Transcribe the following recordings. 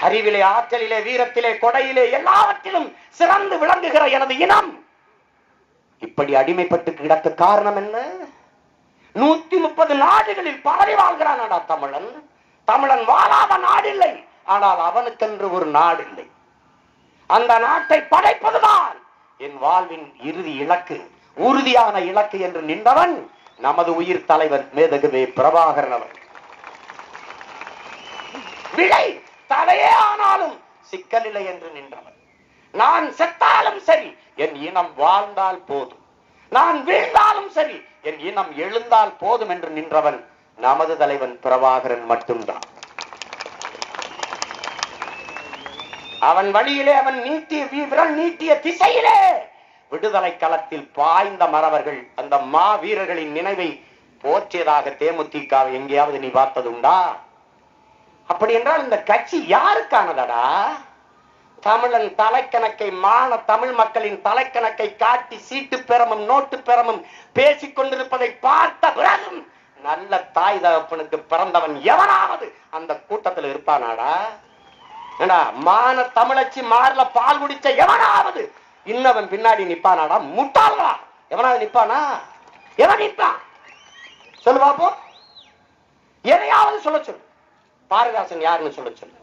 அறிவிலே, ஆற்றலிலே, வீரத்திலே, கொடையிலே, எல்லாவற்றிலும் சிறந்து விளங்குகிற எனது இனம் இப்படி அடிமைப்பட்டு கிடக்க காரணம் என்ன? 130 நாடுகளில் பரவி வாழ்கிறானடா தமிழன். தமிழன் வாழாத நாடு இல்லை. ஆனால் அவனுக்கென்று ஒரு நாடு இல்லை. அந்த நாட்டை படைப்பதுதான் என் வாழ்வின் இறுதி இலக்கு, உறுதியான இலக்கு என்று நின்றவன் நமது உயிர் தலைவர் மேதகுவே பிரபாகரன் அவர். விலை தலையே ஆனாலும் சிக்கலில்லை என்று நின்றவன். நான் செத்தாலும் சரி என் இனம் வாழ்ந்தால் போதும், நான் வீழ்ந்தாலும் சரி என் இனம் எழுந்தால் போதும் என்று நின்றவன் நமது தலைவன் பிரபாகரன் மட்டும்தான். அவன் வழியிலே, அவன் விரல் நீட்டிய திசையிலே விடுதலை களத்தில் பாய்ந்த மறவர்கள் அந்த மா வீரர்களின் நினைவை போற்றியதாக தேமுதிக எங்கேயாவது நீ பார்த்ததுண்டா? அப்படி என்றால் இந்த கட்சி யாருக்கானதடா? தமிழன் தலைக்கணக்கை, தமிழ் மக்களின் தலைக்கணக்கை காட்டி சீட்டு பெறமும் நோட்டு பெறமும் பேசிக் கொண்டிருப்பதை பார்த்த பிறகும் நல்ல தாய் தகப்பனுக்கு பிறந்தவன் எவனாவது அந்த கூட்டத்தில் இருப்பானாடா? மான தமிழச்சி மாறல பால் குடிச்ச எவனாவது இன்னவன் பின்னாடி நிப்பானாடா? முட்டாளா எவனாவது நிப்பானா? எவன் நிப்பான் சொல்லு பாப்போம். எதையாவது சொல்ல சொல்லு. பாரதிதாசன் யாருன்னு சொல்ல சொல்லு.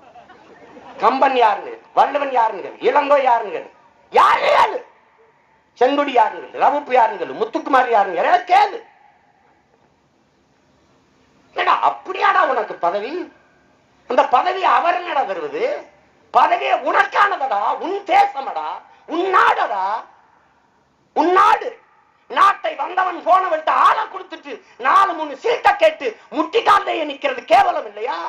கம்பன் யாருங்க, வள்ளுவன் யாருங்க, இளங்கோ யாருங்க, யாரு, செங்குடி யாருங்க, ரவுப்பு யாருங்க, முத்துக்குமார் யாருங்க, கேளு. அப்படியாடா உனக்கு பதவி? அந்த பதவி அவர் என்னடா வருவது? பதவியே உனக்கானதடா, உன் தேசமடா, உன் நாடடா, உன் நாடு. நாட்டை வந்தவன் போன விட்டு ஆளை கொடுத்துட்டு 4-3 சீட்டை கேட்டு முட்டிக்காந்தைய நிக்கிறது கேவலம் இல்லையா?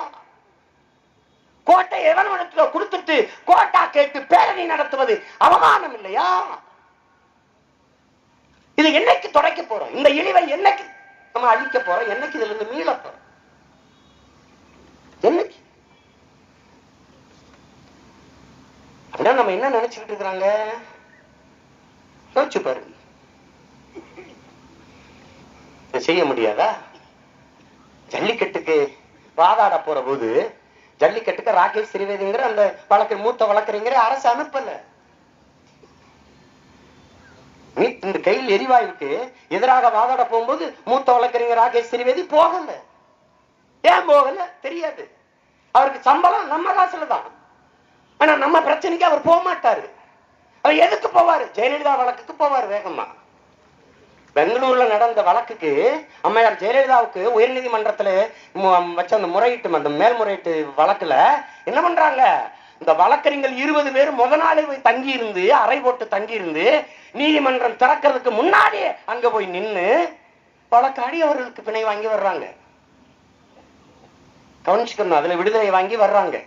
கோட்டை எவனத்துல கொடுத்துட்டு கோட்டா கேட்டு பேரணி நடத்துவது அவமானம் இல்லையா? இது என்னைக்கு தொடக்க போறோம்? இந்த இழிவை என்னைக்கு நம்ம அழிக்க போறோம்? என்னைக்கு இதுல இருந்து மீள போறோம்? என்னைக்கு? அப்படின்னா நம்ம என்ன நினைச்சுக்கிட்டு இருக்கிறாங்க? யோசிச்சு பாருங்க. செய்ய முடியாதா? ஜல்லிக்கட்டுக்கு வாதாட போற போது ஜல்லிக்கட்டுக்கு ராகேஷ் திரிவேதிங்கிற அந்த மூத்த வழக்கறிஞரை அரசு அனுப்பல. இந்த கையில் எரிவாயுக்கு எதிராக வாதாட போகும்போது மூத்த வழக்கறிஞர் ராகேஷ் திரிவேதி போகல. ஏன் போகல தெரியாது. அவருக்கு சம்பளம் நம்ம காசுல தான். ஆனா நம்ம பிரச்சனைக்கு அவர் போக மாட்டாரு. அவர் எதுக்கு போவாரு? ஜெயலலிதா வழக்குக்கு போவாரு வேகமா. பெங்களூர்ல நடந்த வழக்குக்கு அம்மையார் ஜெயலலிதாவுக்கு உயர்நீதிமன்றத்துல வச்ச அந்த முறையீட்டு, அந்த மேல்முறையீட்டு வழக்குல என்ன பண்றாங்க? இந்த வழக்கறிஞர்கள் 20 பேர் முத நாளே போய் தங்கி இருந்து, அறை போட்டு தங்கி இருந்து, நீதிமன்றம் திறக்கிறதுக்கு முன்னாடியே அங்க போய் நின்று வழக்காடி அவர்களுக்கு பிணை வாங்கி வர்றாங்க. கவனிச்சுக்கணும், அதுல விடுதலை வாங்கி வர்றாங்க.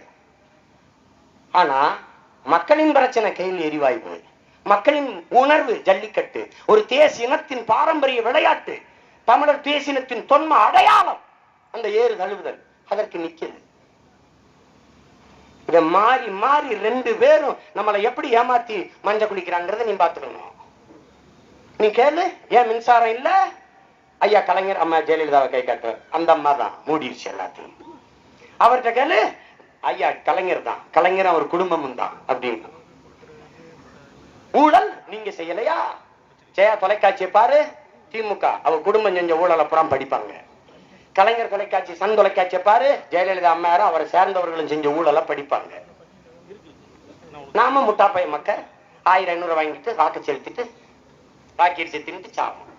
ஆனா மக்களின் பிரச்சனை கையில் எரிவாயு, மக்களின் உணர்வு ஜல்லிக்கட்டு, ஒரு தேசிய இனத்தின் பாரம்பரிய விளையாட்டு, தமிழர் தேசியத்தின் தொன்ம அடையாளம், அந்த ஏறு தழுவுதல் அதற்கு நிக்கிறது. இத மாறி மாறி 2 பேரும் நம்மளை எப்படி ஏமாத்தி மஞ்சள் குளிக்கிறாங்கிறத நீ பாத்துக்கணும். நீ கேளு, ஏன் மின்சாரம் இல்ல? ஐயா கலைஞர் அம்மா ஜெயலலிதாவை கை காட்டுற அந்த அம்மா தான் மூடிடுச்சு எல்லாத்தையும். அவர்கிட்ட கேளு, ஐயா கலைஞர் தான், கலைஞர் அவர் குடும்பமும் தான் அப்படின்னு. ஊழல் நீங்க செய்யலையா? ஜெயா தொலைக்காட்சியை பாரு, திமுக அவர் குடும்பம் செஞ்ச ஊழலை புறம் படிப்பாங்க. கலைஞர் தொலைக்காட்சி, சன் தொலைக்காட்சியை பாரு, ஜெயலலிதா அம்மாரும் அவரை சேர்ந்தவர்களும் செஞ்ச ஊழலை படிப்பாங்க. நாம முட்டாப்பைய மக்கள் 1000-500 வாங்கிட்டு வாக்கு செலுத்திட்டு வாக்கி தின்னுட்டு சாப்பிடும்.